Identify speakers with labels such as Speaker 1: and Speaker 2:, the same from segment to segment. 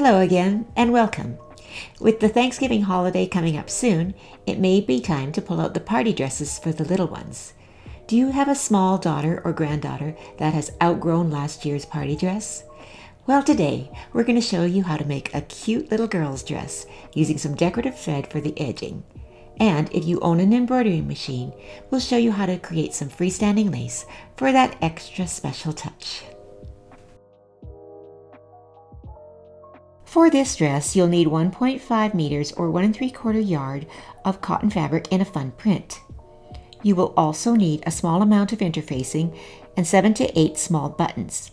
Speaker 1: Hello again and welcome. With the Thanksgiving holiday coming up soon, it may be time to pull out the party dresses for the little ones. Do you have a small daughter or granddaughter that has outgrown last year's party dress? Well, today we're going to show you how to make a cute little girl's dress using some decorative thread for the edging. And if you own an embroidery machine, we'll show you how to create some freestanding lace for that extra special touch. For this dress, you'll need 1.5 meters or 1 3/4 yard of cotton fabric in a fun print. You will also need a small amount of interfacing and 7 to 8 small buttons,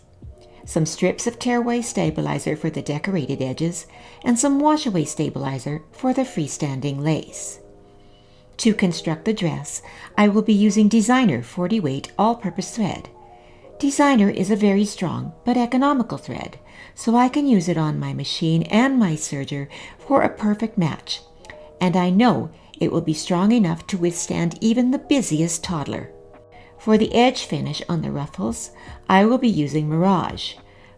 Speaker 1: some strips of tearaway stabilizer for the decorated edges, and some washaway stabilizer for the freestanding lace. To construct the dress, I will be using Designer 40 weight all-purpose thread. Designer is a very strong but economical thread, so I can use it on my machine and my serger for a perfect match, and I know it will be strong enough to withstand even the busiest toddler. For the edge finish on the ruffles, I will be using Mirage.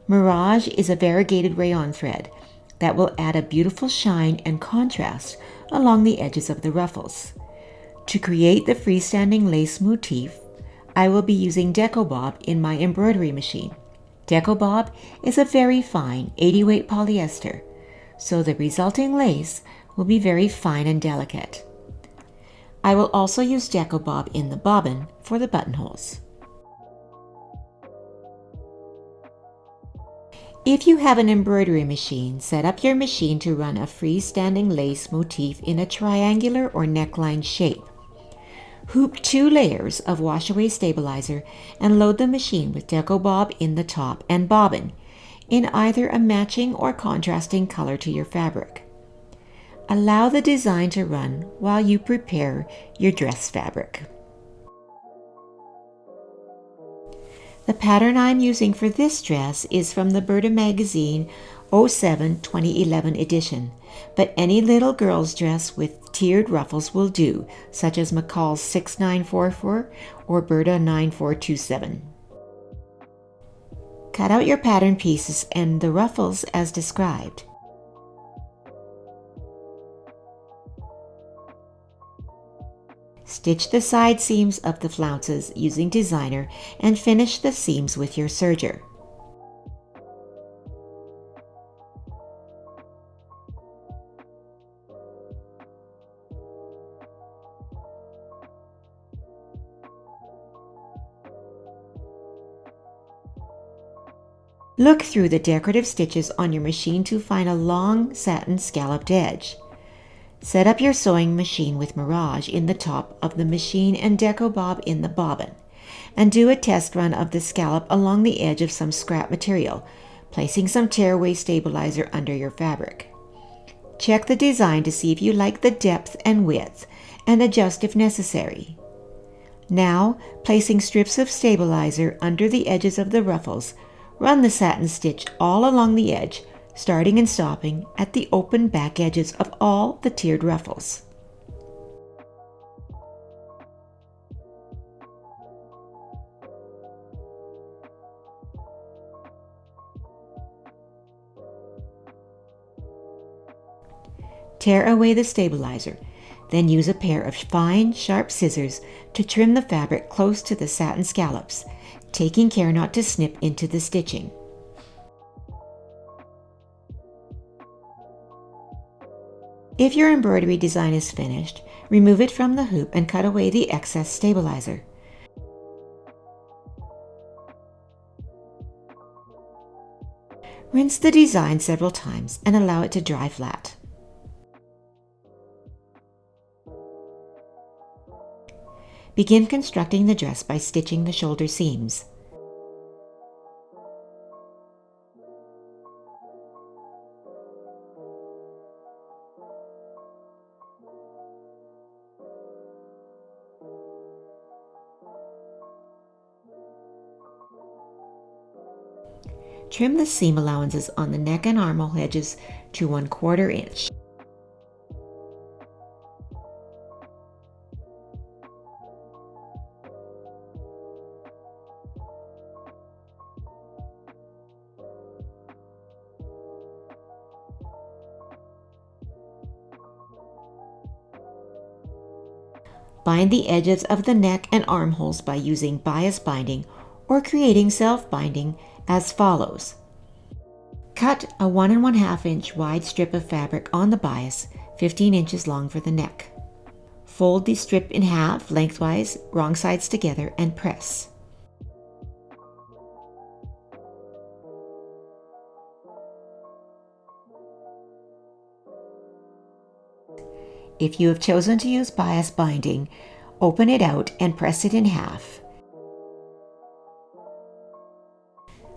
Speaker 1: Mirage is a variegated rayon thread that will add a beautiful shine and contrast along the edges of the ruffles. To create the freestanding lace motif, I will be using Decobob in my embroidery machine. Decobob is a very fine 80 weight polyester, so the resulting lace will be very fine and delicate. I will also use Decobob in the bobbin for the buttonholes. If you have an embroidery machine, set up your machine to run a freestanding lace motif in a triangular or neckline shape. Hoop 2 layers of washaway stabilizer and load the machine with Decobob in the top and bobbin in either a matching or contrasting color to your fabric. Allow the design to run while you prepare your dress fabric. The pattern I'm using for this dress is from the Berta Magazine 07 2011 edition, but any little girl's dress with tiered ruffles will do, such as McCall's 6944 or Berta 9427. Cut out your pattern pieces and the ruffles as described. Stitch the side seams of the flounces using Designer and finish the seams with your serger. Look through the decorative stitches on your machine to find a long satin scalloped edge. Set up your sewing machine with Mirage in the top of the machine and Decobob in the bobbin, and do a test run of the scallop along the edge of some scrap material, placing some tearaway stabilizer under your fabric. Check the design to see if you like the depth and width, and adjust if necessary. Now, placing strips of stabilizer under the edges of the ruffles, run the satin stitch all along the edge, starting and stopping at the open back edges of all the tiered ruffles. Tear away the stabilizer, then use a pair of fine, sharp scissors to trim the fabric close to the satin scallops, taking care not to snip into the stitching. If your embroidery design is finished, remove it from the hoop and cut away the excess stabilizer. Rinse the design several times and allow it to dry flat. Begin constructing the dress by stitching the shoulder seams. Trim the seam allowances on the neck and armhole edges to 1/4 inch. Bind the edges of the neck and armholes by using bias binding or creating self-binding as follows. Cut a 1 1/2 inch wide strip of fabric on the bias, 15 inches long for the neck. Fold the strip in half lengthwise, wrong sides together, and press. If you have chosen to use bias binding, open it out and press it in half.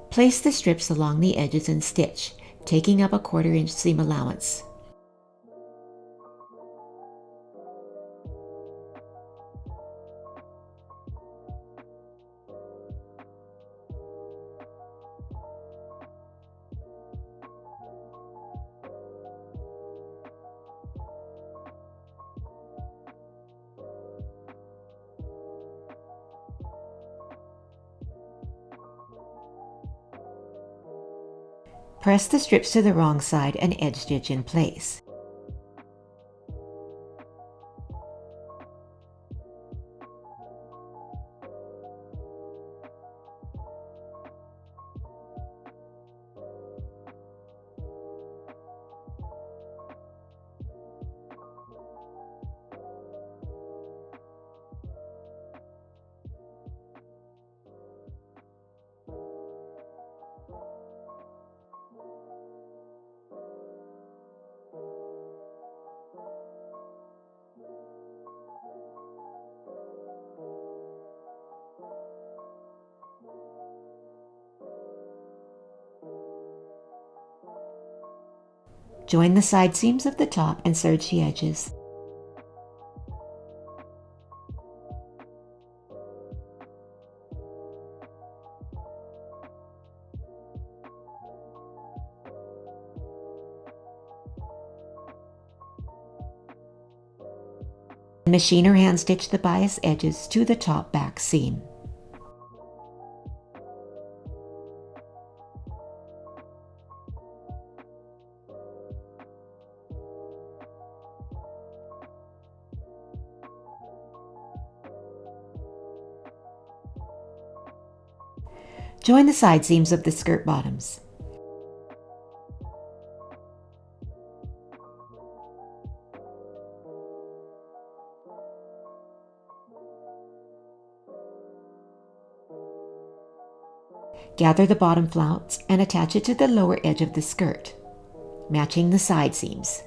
Speaker 1: Place the strips along the edges and stitch, taking up a 1/4 inch seam allowance. Press the strips to the wrong side and edge stitch in place. Join the side seams of the top and serge the edges. Machine or hand stitch the bias edges to the top back seam. Join the side seams of the skirt bottoms. Gather the bottom flounce and attach it to the lower edge of the skirt, matching the side seams.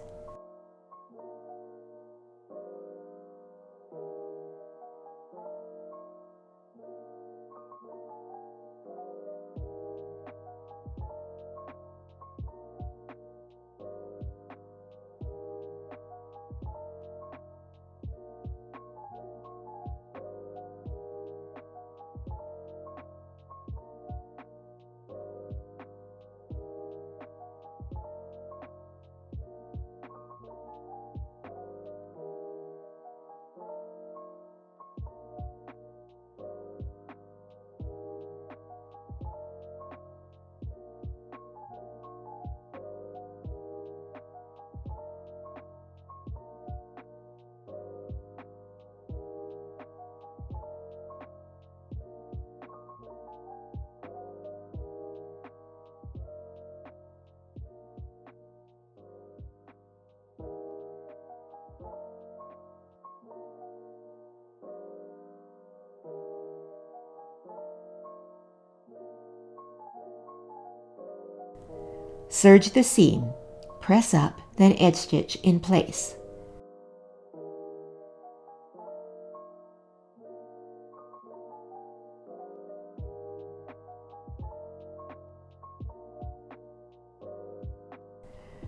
Speaker 1: Serge the seam, press up, then edge stitch in place.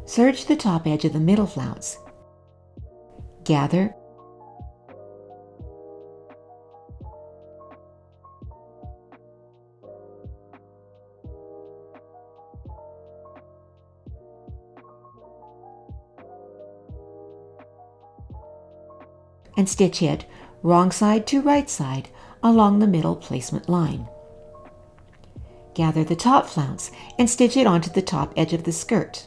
Speaker 1: Serge the top edge of the middle flounce. Gather, and stitch it wrong side to right side along the middle placement line. Gather the top flounce and stitch it onto the top edge of the skirt.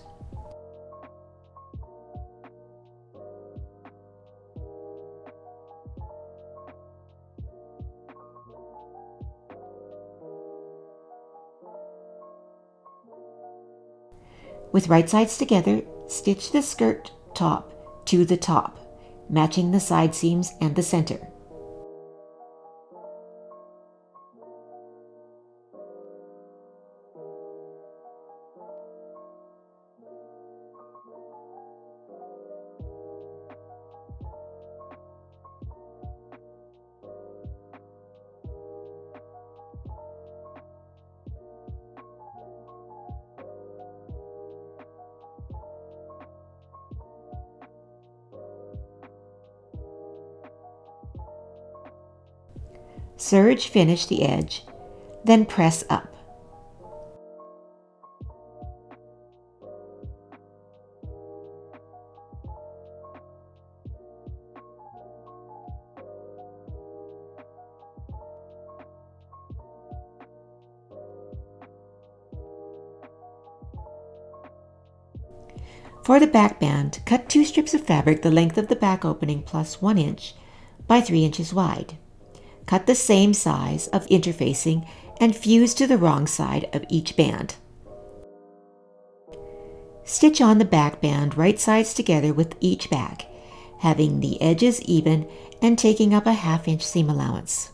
Speaker 1: With right sides together, stitch the skirt top to the top, matching the side seams and the center. Serge finish the edge, then press up. For the back band, cut 2 strips of fabric the length of the back opening plus 1 inch by 3 inches wide. Cut the same size of interfacing and fuse to the wrong side of each band. Stitch on the back band right sides together with each back, having the edges even and taking up a 1/2 inch seam allowance.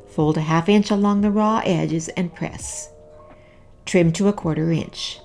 Speaker 1: Fold a 1/2 inch along the raw edges and press. Trim to a 1/4 inch.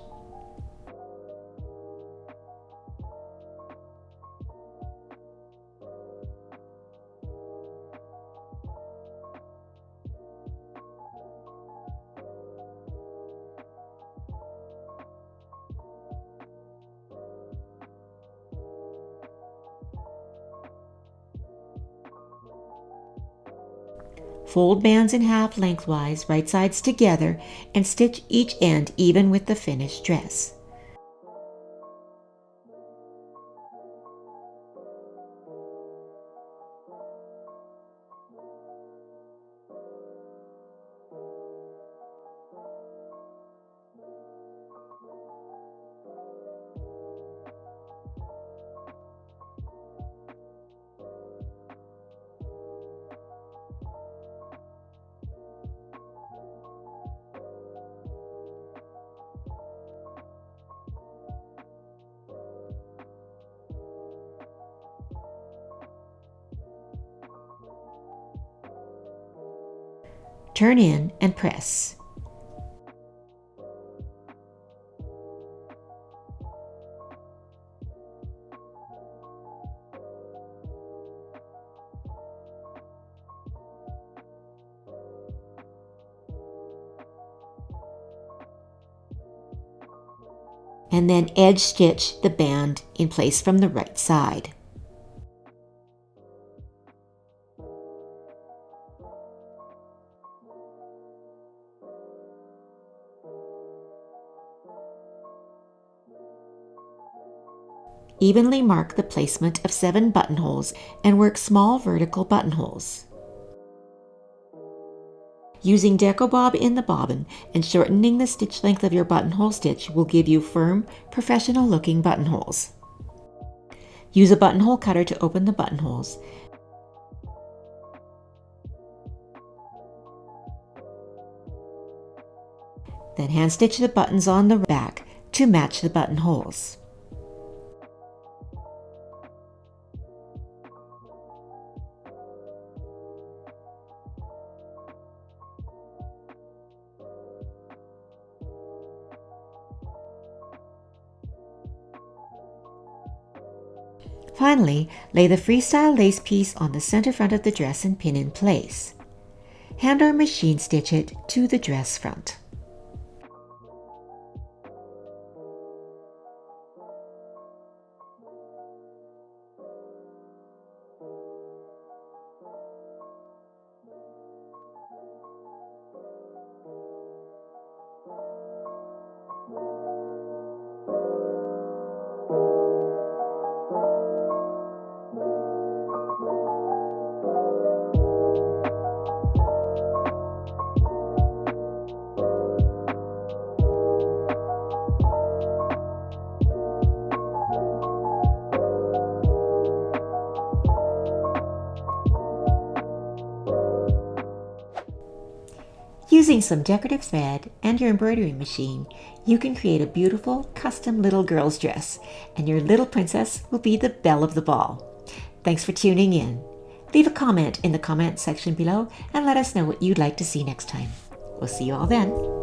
Speaker 1: Fold bands in half lengthwise, right sides together, and stitch each end even with the finished dress. Turn in and press. And then edge stitch the band in place from the right side. Evenly mark the placement of 7 buttonholes and work small vertical buttonholes. Using Deco Bob in the bobbin and shortening the stitch length of your buttonhole stitch will give you firm, professional looking buttonholes. Use a buttonhole cutter to open the buttonholes. Then hand stitch the buttons on the back to match the buttonholes. Finally, lay the freestyle lace piece on the center front of the dress and pin in place. Hand or machine stitch it to the dress front. Using some decorative thread and your embroidery machine, you can create a beautiful custom little girl's dress, and your little princess will be the belle of the ball. Thanks for tuning in. Leave a comment in the comment section below and let us know what you'd like to see next time. We'll see you all then.